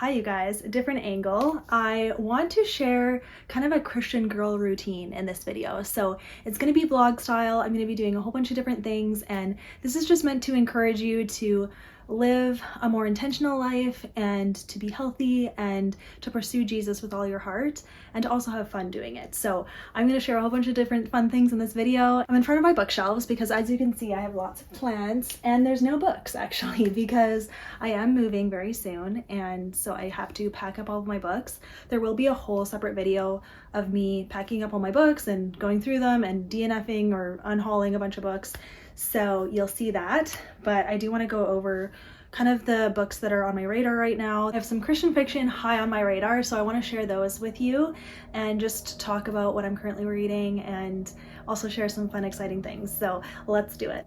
Hi you guys, different angle. I want to share kind of a Christian girl routine in this video. So it's going to be vlog style. I'm going to be doing a whole bunch of different things, and this is just meant to encourage you to live a more intentional life and to be healthy and to pursue Jesus with all your heart and to also have fun doing it. So I'm going to share a whole bunch of different fun things in this video. I'm in front of my bookshelves because, as you can see, I have lots of plants and there's no books actually because I am moving very soon, and so I have to pack up all of my books. There will be a whole separate video of me packing up all my books and going through them and DNFing or unhauling a bunch of books. So you'll see that, but I do want to go over kind of the books that are on my radar right now. I have some Christian fiction high on my radar, so I want to share those with you and just talk about what I'm currently reading and also share some fun, exciting things. So let's do it.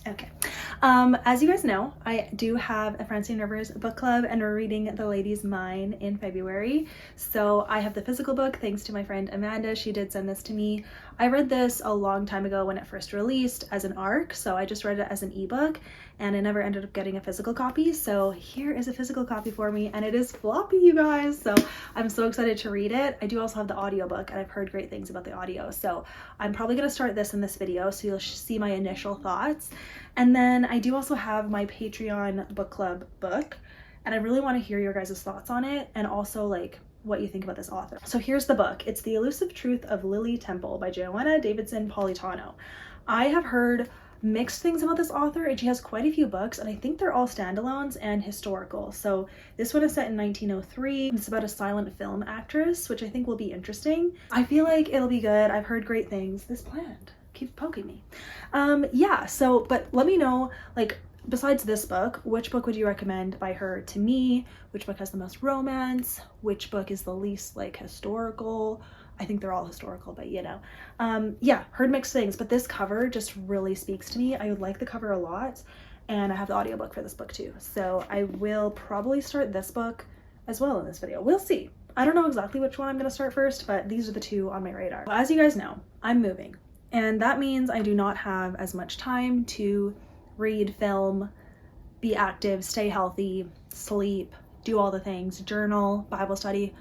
Okay. As you guys know, I do have a Francine book club, and we're reading The Lady's Mine in February. So I have the physical book thanks to my friend Amanda. She did send this to me. I read this a long time ago when it first released as an ARC, so I just read it as an ebook and I never ended up getting a physical copy. So here is a physical copy for me, and it is floppy, you guys. So I'm so excited to read it. I do also have the audiobook, and I've heard great things about the audio. So I'm probably going to start this in this video so you'll see my initial thoughts. And then I do also have my Patreon book club book, and I really want to hear your guys' thoughts on it and also like what you think about this author. So here's the book. It's The Elusive Truth of Lily Temple by Joanna Davidson Politano. I have heard mixed things about this author, and she has quite a few books, and I think they're all standalones and historical. So this one is set in 1903. It's about a silent film actress, which I think will be interesting. I feel like it'll be good. I've heard great things. This plant keeps poking me. Yeah, so, but let me know, like, besides this book, which book would you recommend by her to me? Which book has the most romance? Which book is the least, like, historical? I think they're all historical, but you know. Yeah, heard mixed things, but this cover just really speaks to me. I would like the cover a lot, and I have the audiobook for this book too. So I will probably start this book as well in this video. We'll see. I don't know exactly which one I'm going to start first, but these are the two on my radar. As you guys know, I'm moving, and that means I do not have as much time to read, film, be active, stay healthy, sleep, do all the things, journal, Bible study.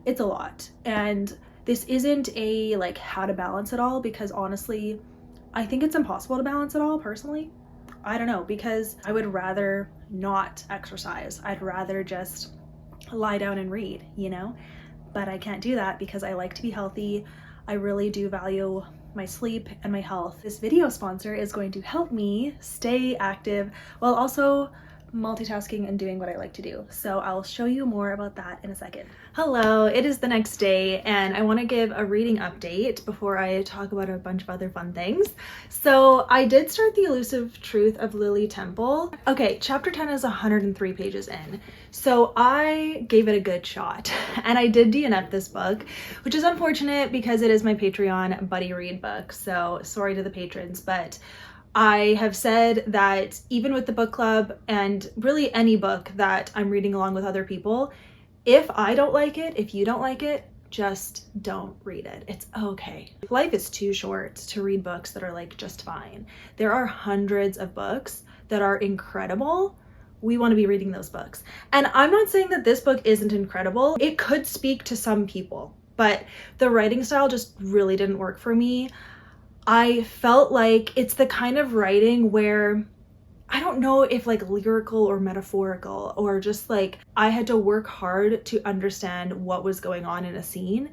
It's a lot. And this isn't a like how to balance it all, because honestly, I think it's impossible to balance it all personally. I don't know, because I would rather not exercise. I'd rather just lie down and read, you know? But I can't do that because I like to be healthy. I really do value my sleep and my health. This video sponsor is going to help me stay active while also multitasking and doing what I like to do. So I'll show you more about that in a second. Hello, it is the next day, and I want to give a reading update before I talk about a bunch of other fun things. So I did start The Elusive Truth of Lily Temple. Okay, chapter 10 is 103 pages in. So I gave it a good shot, and I did DNF this book, which is unfortunate because it is my Patreon buddy read book. So sorry to the patrons, but I have said that even with the book club and really any book that I'm reading along with other people, if I don't like it, if you don't like it, just don't read it. It's okay. Life is too short to read books that are like just fine. There are hundreds of books that are incredible. We want to be reading those books. And I'm not saying that this book isn't incredible. It could speak to some people, but the writing style just really didn't work for me. I felt like it's the kind of writing where I don't know if like lyrical or metaphorical, or just like I had to work hard to understand what was going on in a scene,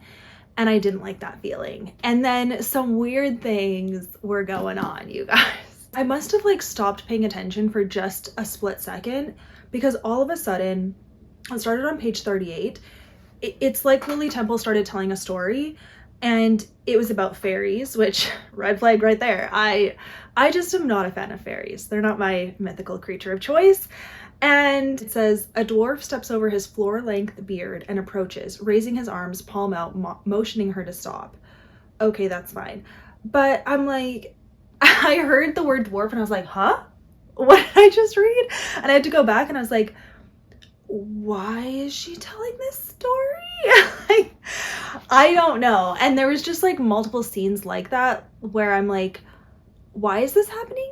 and I didn't like that feeling. And then some weird things were going on, you guys. I must have like stopped paying attention for just a split second, because all of a sudden, I started on page 38. It's like Lily Temple started telling a story, and it was about fairies, which red flag right there. I just am not a fan of fairies. They're not my mythical creature of choice. And it says, a dwarf steps over his floor-length beard and approaches, raising his arms palm out, motioning her to stop. Okay, that's fine. But I'm like, I heard the word dwarf and I was like, huh? What did I just read? And I had to go back and I was like, why is she telling this story? Like, I don't know. And there was just like multiple scenes like that where I'm like, why is this happening?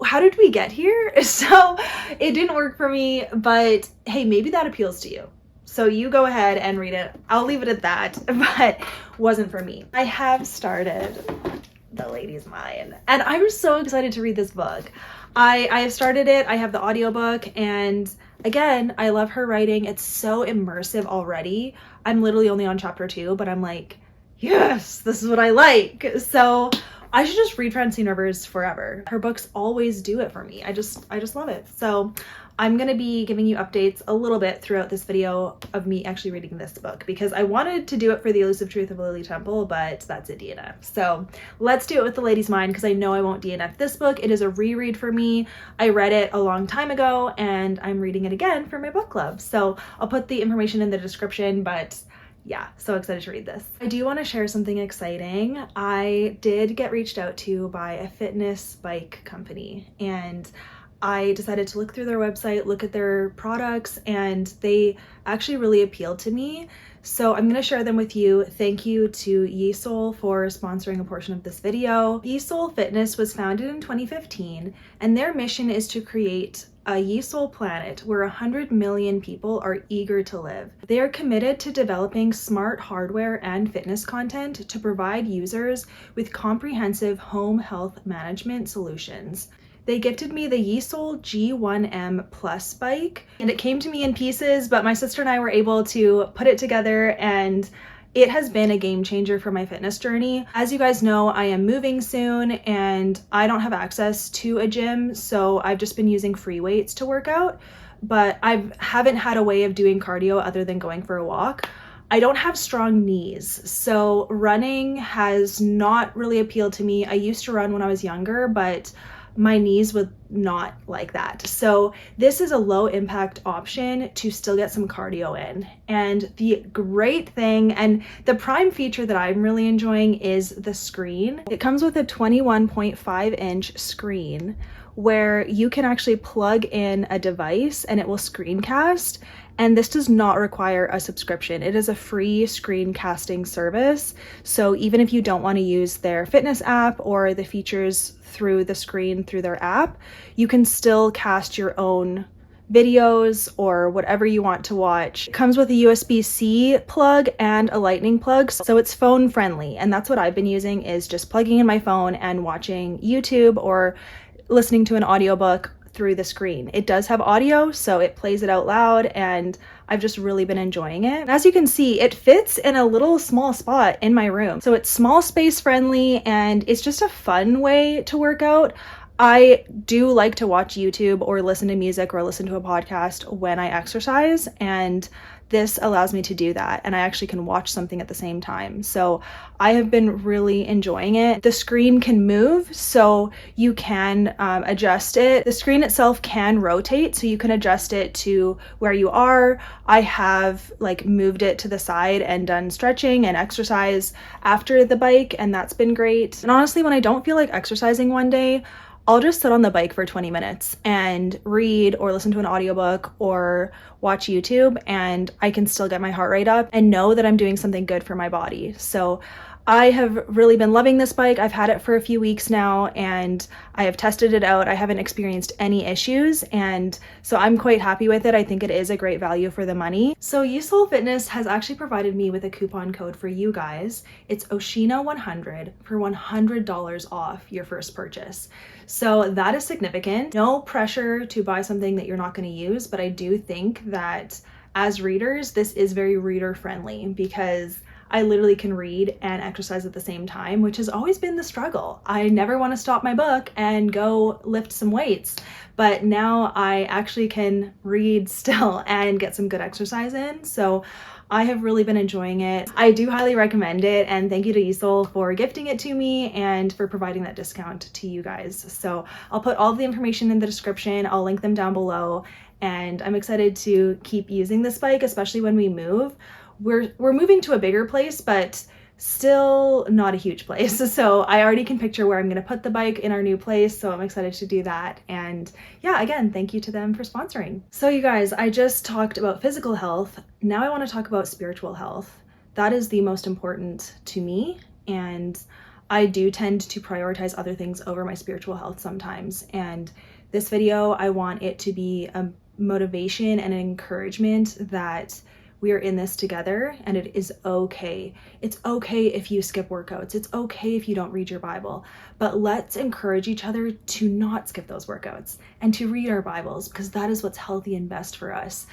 how did we get here? So it didn't work for me, but hey, maybe that appeals to you. So you go ahead and read it. I'll leave it at that, but wasn't for me. I have started The Lady's Mine, and I'm so excited to read this book. I have started it. I have the audiobook, and again, I love her writing. It's so immersive already. I'm literally only on chapter 2, but I'm like, yes, this is what I like. So I should just read Francine Rivers forever. Her books always do it for me. I just love it. So I'm gonna be giving you updates a little bit throughout this video of me actually reading this book, because I wanted to do it for The Elusive Truth of Lily Temple, but that's a DNF. So let's do it with The Lady's Mind, because I know I won't DNF this book. It is a reread for me. I read it a long time ago and I'm reading it again for my book club. So I'll put the information in the description, but yeah, so excited to read this. I do want to share something exciting. I did get reached out to by a fitness bike company, and I decided to look through their website, look at their products, and they actually really appealed to me. So I'm going to share them with you. Thank you to Yesoul for sponsoring a portion of this video. Yesoul Fitness was founded in 2015, and their mission is to create a Yesoul planet where 100 million people are eager to live. They are committed to developing smart hardware and fitness content to provide users with comprehensive home health management solutions. They gifted me the Yesoul G1M Plus bike, and it came to me in pieces, but my sister and I were able to put it together, and it has been a game changer for my fitness journey. As you guys know, I am moving soon and I don't have access to a gym, so I've just been using free weights to work out, but I haven't had a way of doing cardio other than going for a walk. I don't have strong knees, so running has not really appealed to me. I used to run when I was younger, but my knees would not like that. So this is a low impact option to still get some cardio in. And the great thing and the prime feature that I'm really enjoying is the screen. It comes with a 21.5 inch screen where you can actually plug in a device and it will screencast. And this does not require a subscription. It is a free screencasting service. So even if you don't want to use their fitness app or the features through the screen through their app, you can still cast your own videos or whatever you want to watch. It comes with a USB-C plug and a lightning plug, so it's phone friendly. And that's what I've been using, is just plugging in my phone and watching YouTube or listening to an audiobook through the screen. It does have audio, so it plays it out loud, and I've just really been enjoying it. As you can see, it fits in a little small spot in my room. So it's small space friendly, and it's just a fun way to work out. I do like to watch YouTube or listen to music or listen to a podcast when I exercise, and this allows me to do that, and I actually can watch something at the same time. So I have been really enjoying it. The screen can move, so you can adjust it. The screen itself can rotate, so you can adjust it to where you are. I have like moved it to the side and done stretching and exercise after the bike, and that's been great. And honestly, when I don't feel like exercising one day, I'll just sit on the bike for 20 minutes and read or listen to an audiobook or watch YouTube, and I can still get my heart rate up and know that I'm doing something good for my body. So I have really been loving this bike. I've had it for a few weeks now and I have tested it out. I haven't experienced any issues, and so I'm quite happy with it. I think it is a great value for the money. So Yesoul Fitness has actually provided me with a coupon code for you guys. It's Oshina100 for $100 off your first purchase. So that is significant. No pressure to buy something that you're not going to use, but I do think that as readers, this is very reader friendly, because I literally can read and exercise at the same time, which has always been the struggle. I never want to stop my book and go lift some weights, but now I actually can read still and get some good exercise in. So I have really been enjoying it. I do highly recommend it, and thank you to Yesoul for gifting it to me and for providing that discount to you guys. So I'll put all of the information in the description. I'll link them down below, and I'm excited to keep using this bike, especially when we move. We're moving to a bigger place, but still not a huge place. So I already can picture where I'm going to put the bike in our new place. So I'm excited to do that. And yeah, again, thank you to them for sponsoring. So you guys, I just talked about physical health. Now I want to talk about spiritual health. That is the most important to me. And I do tend to prioritize other things over my spiritual health sometimes. And this video, I want it to be a motivation and an encouragement that we are in this together, and it is okay. It's okay if you skip workouts. It's okay if you don't read your Bible, but let's encourage each other to not skip those workouts and to read our Bibles, because that is what's healthy and best for us.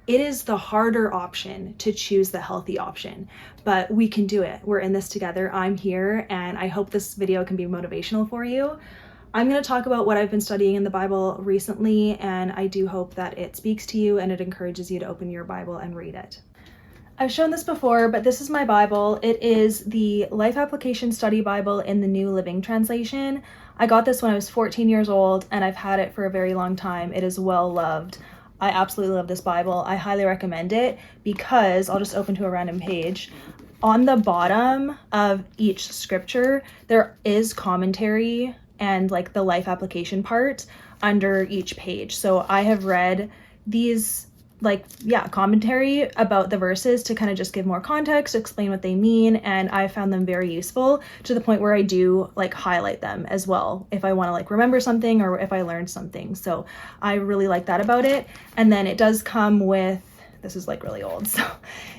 It is the harder option to choose the healthy option, but we can do it. We're in this together. I'm here, and I hope this video can be motivational for you. I'm going to talk about what I've been studying in the Bible recently, and I do hope that it speaks to you and it encourages you to open your Bible and read it. I've shown this before, but this is my Bible. It is the Life Application Study Bible in the New Living Translation. I got this when I was 14 years old, and I've had it for a very long time. It is well loved. I absolutely love this Bible. I highly recommend it because, I'll just open to a random page. On the bottom of each scripture, there is commentary and like the life application part under each page. So I have read these commentary about the verses to kind of just give more context, explain what they mean, and I found them very useful to the point where I do like highlight them as well if I want to like remember something or if I learned something. So I really like that about it. And then it does come with, this is like really old, so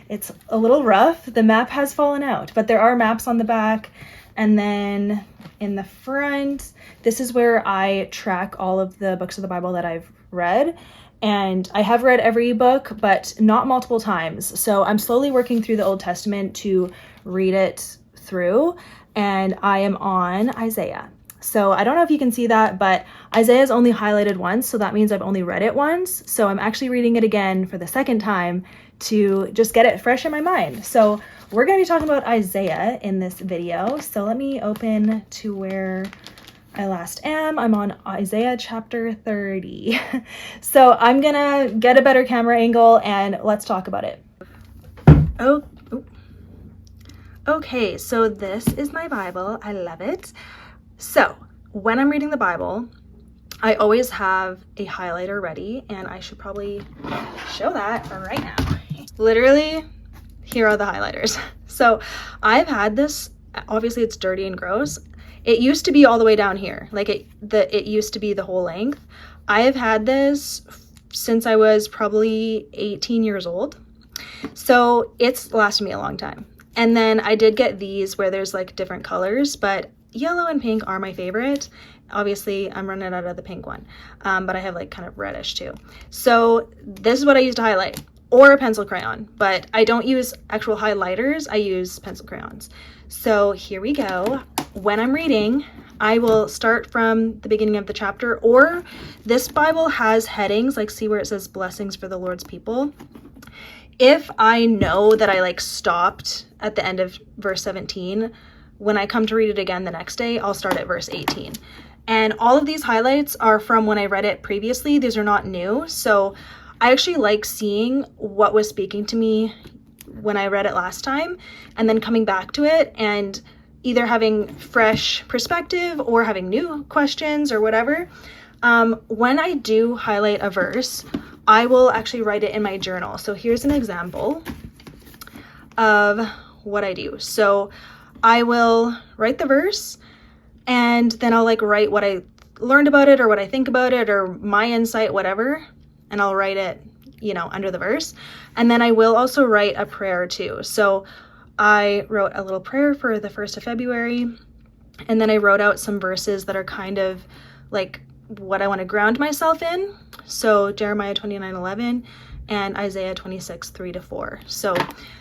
it's a little rough. The map has fallen out, but there are maps on the back. And then in the front, this is where I track all of the books of the Bible that I've read. And I have read every book, but not multiple times. So I'm slowly working through the Old Testament to read it through. And I am on Isaiah. So I don't know if you can see that, but Isaiah is only highlighted once. So that means I've only read it once. So I'm actually reading it again for the second time to just get it fresh in my mind. So we're going to be talking about Isaiah in this video. So let me open to where I last am. I'm on Isaiah chapter 30. So I'm going to get a better camera angle and let's talk about it. Okay, so this is my Bible. I love it. So when I'm reading the Bible, I always have a highlighter ready, and I should probably show that right now. Literally, here are the highlighters. So I've had this, obviously it's dirty and gross. It used to be all the way down here. Like it used to be the whole length. I have had this since I was probably 18 years old. So it's lasted me a long time. And then I did get these where there's like different colors, but yellow and pink are my favorite. Obviously I'm running out of the pink one, but I have like kind of reddish too. So this is what I use to highlight, or a pencil crayon, but I don't use actual highlighters. I use pencil crayons. So here we go. When I'm reading, I will start from the beginning of the chapter, or this Bible has headings, like see where it says blessings for the Lord's people. If I know that I like stopped at the end of verse 17, when I come to read it again the next day, I'll start at verse 18. And all of these highlights are from when I read it previously. These are not new. So I actually like seeing what was speaking to me when I read it last time and then coming back to it and either having fresh perspective or having new questions or whatever. When I do highlight a verse, I will actually write it in my journal. So here's an example of what I do. So I will write the verse and then I'll like write what I learned about it or what I think about it or my insight, whatever. And I'll write it, under the verse. And then I will also write a prayer too. So I wrote a little prayer for the 1st of February. And then I wrote out some verses that are kind of like what I want to ground myself in. So Jeremiah 29:11 and Isaiah 26:3-4. So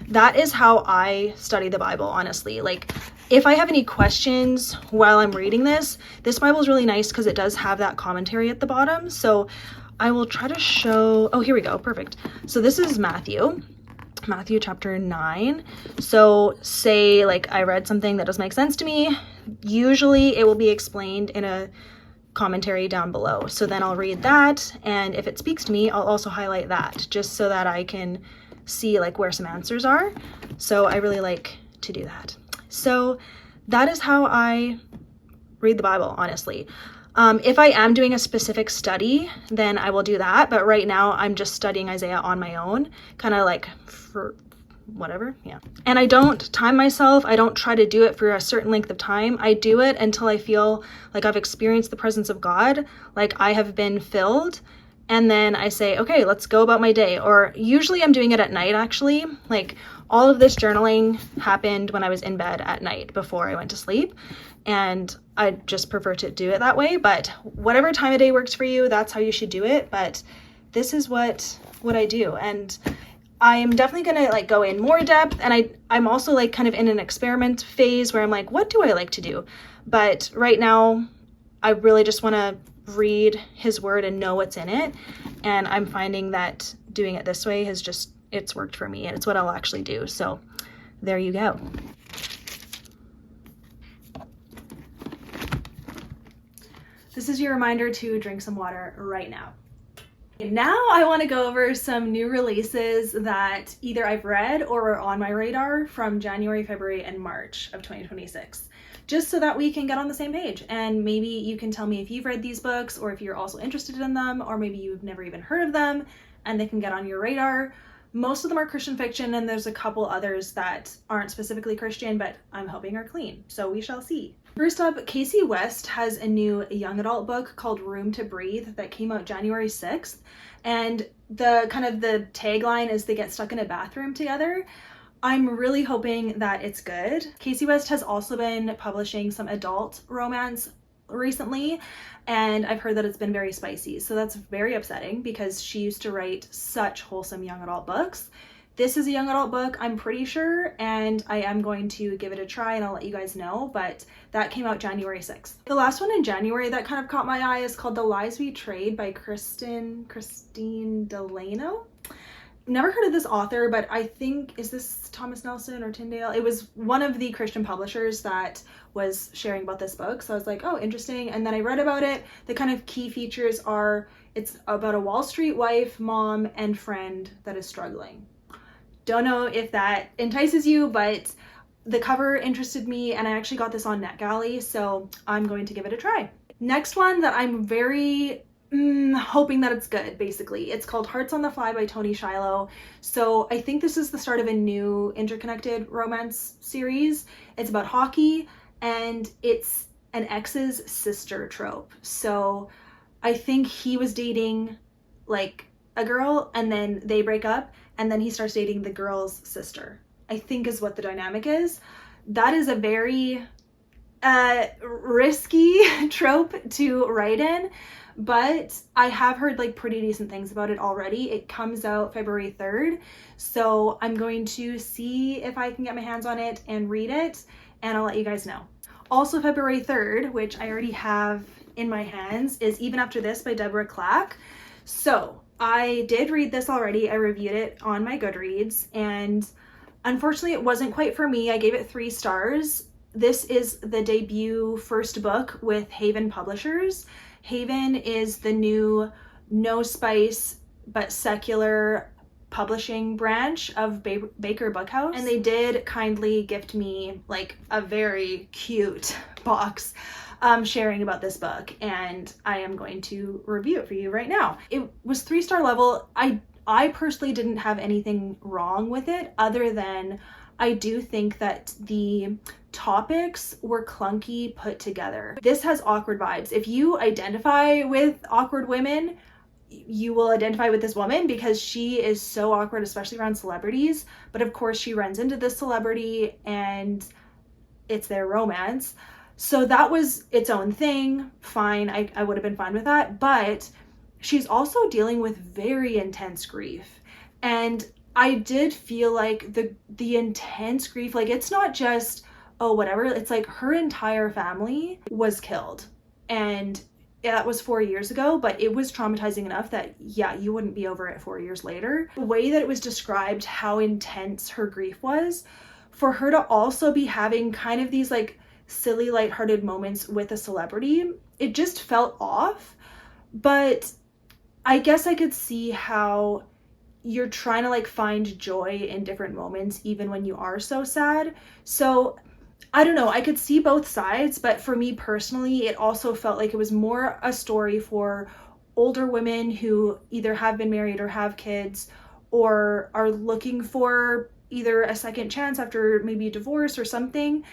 that is how I study the Bible, honestly. Like if I have any questions while I'm reading this Bible is really nice because it does have that commentary at the bottom. So I will try to show, oh, here we go. Perfect. So this is Matthew chapter 9. So say like I read something that doesn't make sense to me. Usually it will be explained in a commentary down below. So then I'll read that, and if it speaks to me, I'll also highlight that just so that I can see like where some answers are. So I really like to do that. So that is how I read the Bible, honestly. If I am doing a specific study, then I will do that. But right now I'm just studying Isaiah on my own, kind of like whatever. Yeah. And I don't time myself. I don't try to do it for a certain length of time. I do it until I feel like I've experienced the presence of God, like I have been filled. And then I say, okay, let's go about my day. Or usually I'm doing it at night, actually. Like all of this journaling happened when I was in bed at night before I went to sleep. And I just prefer to do it that way. But whatever time of day works for you, that's how you should do it. But this is what I do. And I'm definitely going to like go in more depth. And I'm also like kind of in an experiment phase where I'm like, what do I like to do? But right now, I really just want to read his word and know what's in it. And I'm finding that doing it this way has just, it's worked for me and it's what I'll actually do. So there you go. This is your reminder to drink some water right now. Now I want to go over some new releases that either I've read or are on my radar from January, February, and March of 2026. Just so that we can get on the same page, and maybe you can tell me if you've read these books or if you're also interested in them, or maybe you've never even heard of them and they can get on your radar. Most of them are Christian fiction, and there's a couple others that aren't specifically Christian, but I'm hoping are clean, so we shall see. First up, Casey West has a new young adult book called Room to Breathe that came out January 6th, and the tagline is they get stuck in a bathroom together. I'm really hoping that it's good. Casey West has also been publishing some adult romance recently, and I've heard that it's been very spicy. So that's very upsetting because she used to write such wholesome young adult books. This is a young adult book, I'm pretty sure, and I am going to give it a try and I'll let you guys know, but that came out January 6th. The last one in January that kind of caught my eye is called The Lies We Trade by Christine Delano. Never heard of this author, but I think, is this Thomas Nelson or Tyndale? It was one of the Christian publishers that was sharing about this book. So I was like, oh, interesting. And then I read about it. The kind of key features are, it's about a Wall Street wife, mom, and friend that is struggling. Don't know if that entices you, but the cover interested me and I actually got this on NetGalley, so I'm going to give it a try. Next one that I'm very hoping that it's good, basically. It's called Hearts on the Fly by Tony Shiloh. So I think this is the start of a new interconnected romance series. It's about hockey and it's an ex's sister trope. So I think he was dating like a girl and then they break up and then he starts dating the girl's sister, I think is what the dynamic is. That is a very risky trope to write in, but I have heard like pretty decent things about it already. It comes out February 3rd, so I'm going to see if I can get my hands on it and read it, and I'll let you guys know. Also February 3rd, which I already have in my hands, is Even After This by Deborah Clack. So I did read this already. I reviewed it on my Goodreads, and unfortunately it wasn't quite for me. I gave it 3 stars. This is the debut first book with Haven Publishers. Haven is the new no spice but secular publishing branch of Baker Bookhouse, and they did kindly gift me like a very cute box sharing about this book, and I am going to review it for you right now. It was 3-star level. I personally didn't have anything wrong with it other than I do think that the topics were clunky put together. This has awkward vibes. If you identify with awkward women, you will identify with this woman because she is so awkward, especially around celebrities. But of course she runs into this celebrity and it's their romance. So that was its own thing. Fine, I would have been fine with that. But she's also dealing with very intense grief. And I did feel like the intense grief, like it's not just, oh, whatever. It's like her entire family was killed. And yeah, that was 4 years ago, but it was traumatizing enough that, yeah, you wouldn't be over it 4 years later. The way that it was described, how intense her grief was, for her to also be having kind of these like silly, lighthearted moments with a celebrity, it just felt off. But I guess I could see how you're trying to like find joy in different moments, even when you are so sad. So I don't know, I could see both sides, but for me personally, it also felt like it was more a story for older women who either have been married or have kids or are looking for either a second chance after maybe a divorce or something.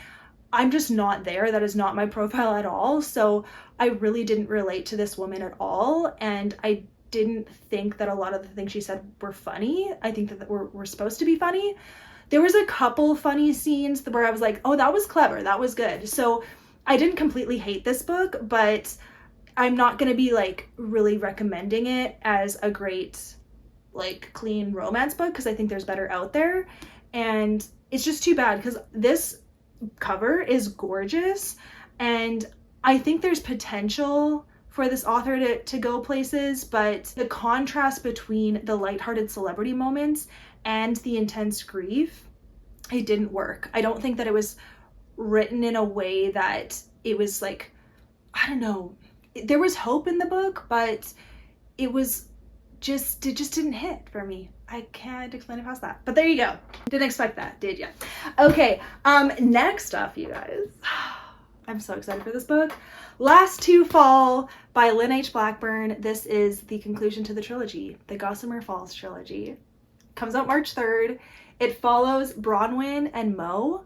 I'm just not there. That is not my profile at all. So I really didn't relate to this woman at all. And I didn't think that a lot of the things she said were funny. I think that were supposed to be funny. There was a couple funny scenes where I was like, oh, that was clever. That was good. So I didn't completely hate this book, but I'm not going to be like really recommending it as a great, like, clean romance book, because I think there's better out there. And it's just too bad because this cover is gorgeous. And I think there's potential for this author to go places, but the contrast between the lighthearted celebrity moments and the intense grief, it didn't work. I don't think that it was written in a way that it was like, I don't know, there was hope in the book, but it just didn't hit for me. I can't explain it past that, but there you go. Didn't expect that, did ya? Okay, next up, you guys. I'm so excited for this book. Last to Fall by Lynn H. Blackburn. This is the conclusion to the trilogy, the Gossamer Falls trilogy. Comes out March 3rd. It follows Bronwyn and Mo.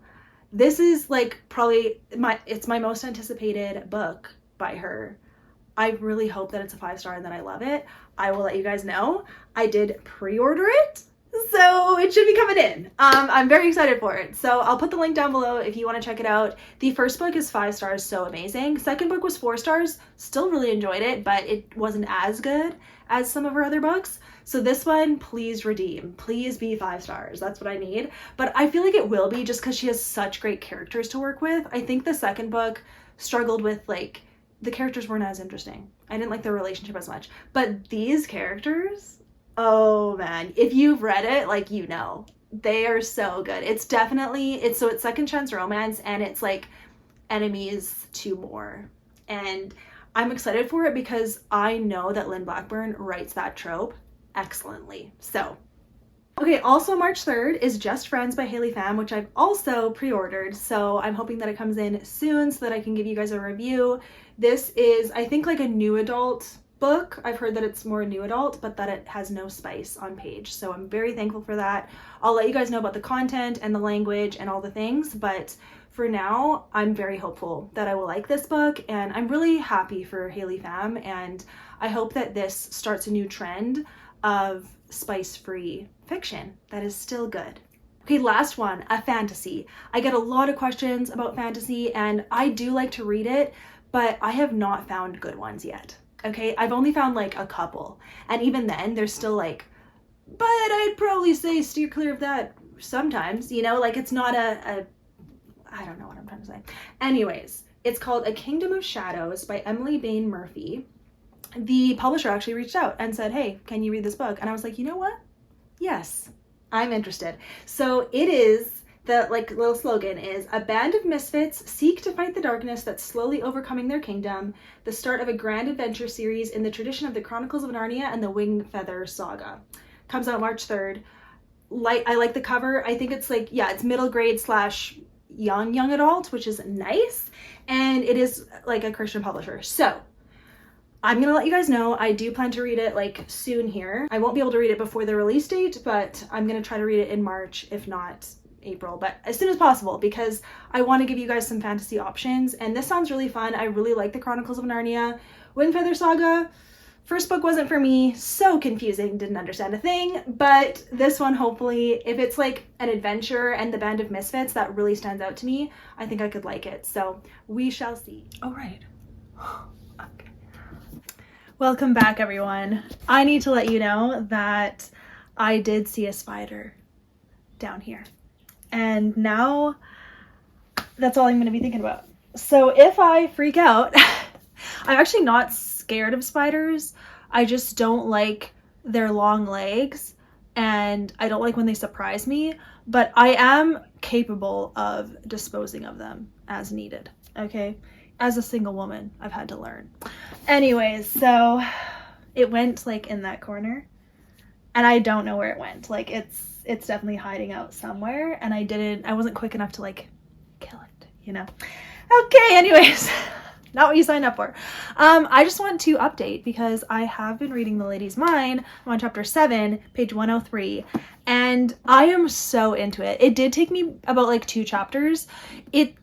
This is like probably it's my most anticipated book by her. I really hope that it's a 5-star and that I love it. I will let you guys know. I did pre-order it, so it should be coming in. I'm very excited for it. So I'll put the link down below if you want to check it out. The first book is 5 stars, so amazing. Second book was 4 stars, still really enjoyed it, but it wasn't as good as some of her other books. So this one, please redeem. Please be 5 stars. That's what I need. But I feel like it will be just because she has such great characters to work with. I think the second book struggled with, like, the characters weren't as interesting. I didn't like their relationship as much. But these characters, oh man, if you've read it, like, you know, they are so good. It's second chance romance, and it's like enemies to more. And I'm excited for it because I know that Lynn Blackburn writes that trope excellently. So, okay, also March 3rd is Just Friends by Haley Pham, which I've also pre-ordered. So I'm hoping that it comes in soon so that I can give you guys a review. This is, I think, like a new adult book. I've heard that it's more new adult, but that it has no spice on page. So I'm very thankful for that. I'll let you guys know about the content and the language and all the things, but for now, I'm very hopeful that I will like this book, and I'm really happy for Haley Pham, and I hope that this starts a new trend of spice-free fiction that is still good. Okay, last one, a fantasy. I get a lot of questions about fantasy, and I do like to read it, but I have not found good ones yet. Okay, I've only found like a couple, and even then they're still like, but I'd probably say steer clear of that sometimes, you know, like it's not I don't know what I'm trying to say. Anyways, it's called A Kingdom of Shadows by Emily Bain Murphy. The publisher actually reached out and said, hey, can you read this book? And I was like, you know what? Yes, I'm interested. So it is, the like little slogan is, a band of misfits seek to fight the darkness that's slowly overcoming their kingdom, the start of a grand adventure series in the tradition of the Chronicles of Narnia and the Wingfeather Saga. Comes out March 3rd. I like the cover. I think it's like, yeah, it's middle grade / young adult, which is nice. And it is like a Christian publisher. So I'm gonna let you guys know, I do plan to read it like soon here. I won't be able to read it before the release date, but I'm gonna try to read it in March, if not April, but as soon as possible, because I want to give you guys some fantasy options, and this sounds really fun. I really like the Chronicles of Narnia. Wingfeather Saga, first book wasn't for me, so confusing, didn't understand a thing, but this one, hopefully, if it's like an adventure and the band of misfits, that really stands out to me, I think I could like it, so we shall see. All right. Okay. Welcome back, everyone. I need to let you know that I did see a spider down here. And now that's all I'm going to be thinking about. So if I freak out, I'm actually not scared of spiders. I just don't like their long legs, and I don't like when they surprise me, but I am capable of disposing of them as needed, okay? As a single woman, I've had to learn. Anyways, so it went like in that corner, and I don't know where it went. Like it's definitely hiding out somewhere, and I wasn't quick enough to like kill it, you know? Okay, anyways, Not what you signed up for. I just want to update because I have been reading The Lady's Mine. I'm on chapter 7, page 103, and I am so into it. It did take me about like 2 chapters. I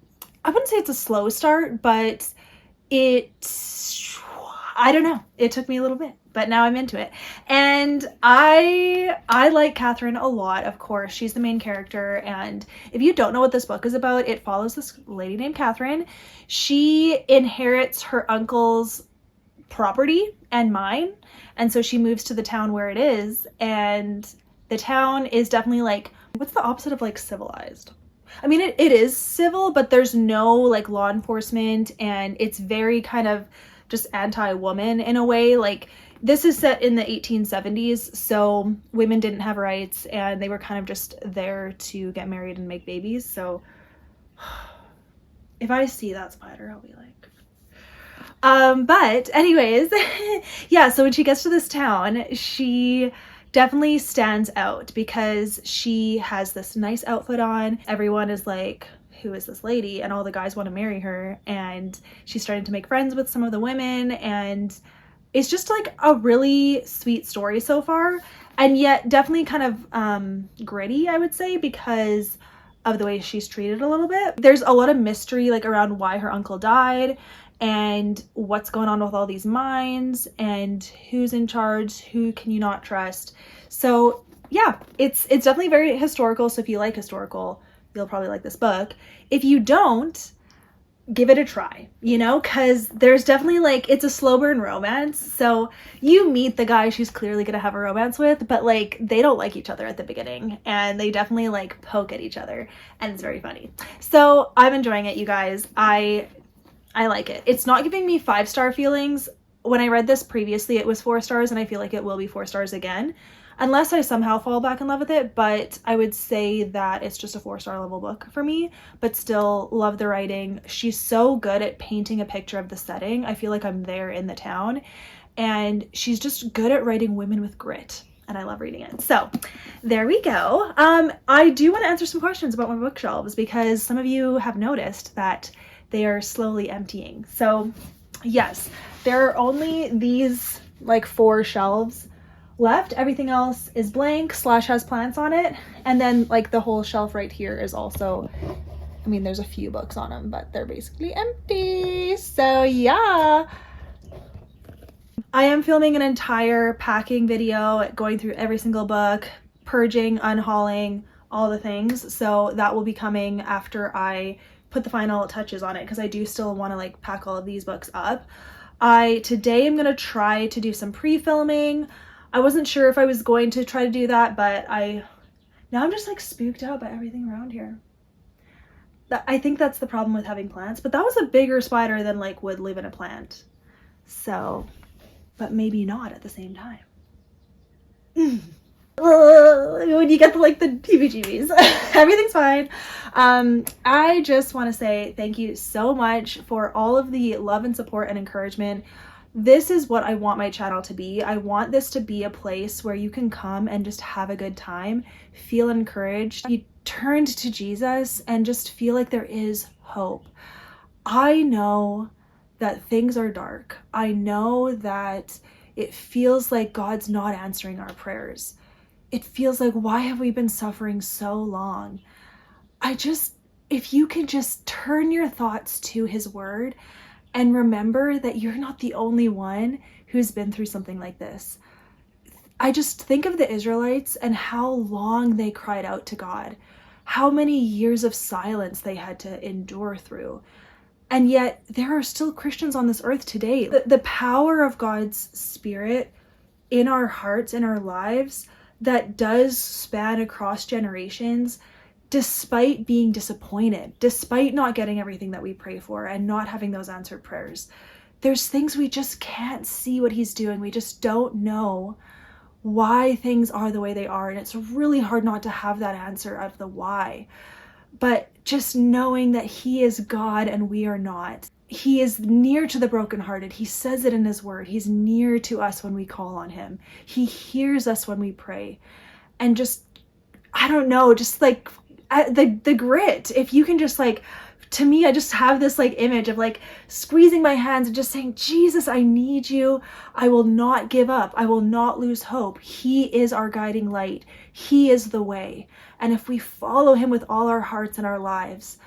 wouldn't say it's a slow start, but I don't know. It took me a little bit, but now I'm into it. And I like Catherine a lot, of course. She's the main character, and if you don't know what this book is about, it follows this lady named Catherine. She inherits her uncle's property and mine, and so she moves to the town where it is, and the town is definitely like, what's the opposite of like civilized? I mean, it is civil, but there's no like law enforcement, and it's very kind of just anti-woman in a way. Like, this is set in the 1870s, so women didn't have rights, and they were kind of just there to get married and make babies. So if I see that spider, I'll be like, but anyways, yeah, so when she gets to this town, she definitely stands out because she has this nice outfit on. Everyone is like, who is this lady? And all the guys want to marry her, and she's starting to make friends with some of the women, and it's just like a really sweet story so far, and yet definitely kind of gritty, I would say, because of the way she's treated a little bit. There's a lot of mystery like around why her uncle died and what's going on with all these mines and who's in charge, who can you not trust. So yeah, it's definitely very historical. So if you like historical, you'll probably like this book. If you don't, give it a try, you know, because there's definitely like, it's a slow burn romance. So you meet the guy she's clearly gonna have a romance with, but like they don't like each other at the beginning, and they definitely like poke at each other, and it's very funny. So I'm enjoying it, you guys. I like it. It's not giving me 5-star feelings. When I read this previously, it was 4 stars, and I feel like it will be 4 stars again, unless I somehow fall back in love with it. But I would say that it's just a 4-star level book for me, but still love the writing. She's so good at painting a picture of the setting. I feel like I'm there in the town, and she's just good at writing women with grit, and I love reading it. So there we go. I do want to answer some questions about my bookshelves because some of you have noticed that they are slowly emptying. So yes, there are only these like 4 shelves left. Everything else is blank / has plants on it, and then like the whole shelf right here is also, I mean, there's a few books on them, but they're basically empty. So yeah, I am filming an entire packing video, going through every single book, purging, unhauling, all the things. So that will be coming after I put the final touches on it, because I do still want to like pack all of these books up. Today I'm gonna try to do some pre-filming. I wasn't sure if I was going to try to do that, but now I'm just like spooked out by everything around here. I think that's the problem with having plants, but that was a bigger spider than like would live in a plant. So, but maybe not at the same time. When you get like the heebie-jeebies. Everything's fine. I just want to say thank you so much for all of the love and support and encouragement. This is what I want my channel to be. I want this to be a place where you can come and just have a good time, feel encouraged, be turned to Jesus, and just feel like there is hope. I know that things are dark. I know that it feels like God's not answering our prayers. It feels like, why have we been suffering so long? If you can just turn your thoughts to his word and remember that you're not the only one who's been through something like this. I just think of the Israelites and how long they cried out to God, how many years of silence they had to endure through. And yet there are still Christians on this earth today. The power of God's Spirit in our hearts, in our lives, that does span across generations, despite being disappointed, despite not getting everything that we pray for and not having those answered prayers. There's things we just can't see what he's doing. We just don't know why things are the way they are. And it's really hard not to have that answer of the why. But just knowing that he is God and we are not. He is near to the brokenhearted. He says it in his word. He's near to us when we call on him. He hears us when we pray. And just, I don't know, just like the grit. If you can just like to me, I just have this like image of like squeezing my hands and just saying, Jesus, I need you. I will not give up. I will not lose hope. He is our guiding light. He is the way. And if we follow him with all our hearts and our lives,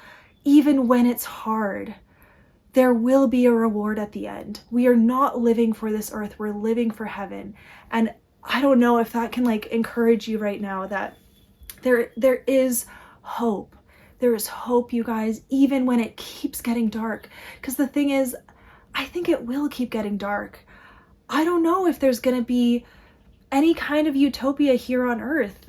even when it's hard, there will be a reward at the end. We are not living for this earth. We're living for heaven. And I don't know if that can like encourage you right now that there is hope. There is hope, you guys, even when it keeps getting dark. Because the thing is, I think it will keep getting dark. I don't know if there's going to be any kind of utopia here on earth.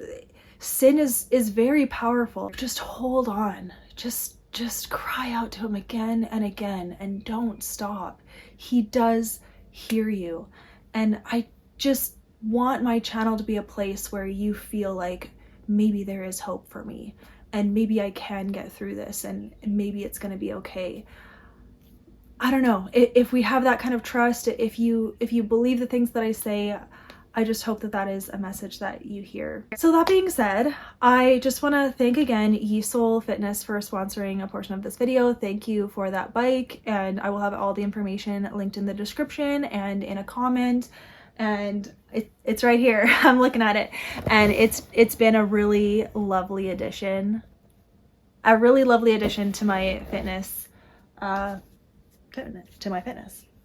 Sin is very powerful. Just hold on. Just cry out to him again and again and don't stop. He does hear you. And I just want my channel to be a place where you feel like maybe there is hope for me and maybe I can get through this and maybe it's going to be okay. I don't know. If we have that kind of trust, if you believe the things that I say, I just hope that that is a message that you hear. So that being said, I just want to thank again Yesoul Fitness for sponsoring a portion of this video. Thank you for that bike, and I will have all the information linked in the description and in a comment, and it's right here. I'm looking at it, and it's been a really lovely addition. A really lovely addition to my fitness,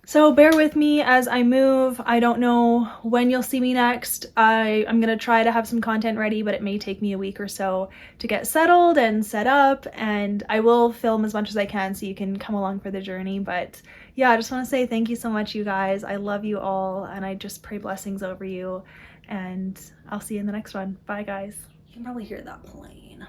So bear with me as I move. I don't know when you'll see me next. I'm gonna try to have some content ready, but it may take me a week or so to get settled and set up, and I will film as much as I can so you can come along for the journey. But yeah, I just want to say thank you so much, you guys. I love you all, and I just pray blessings over you, and I'll see you in the next one. Bye, guys. You can probably hear that plane.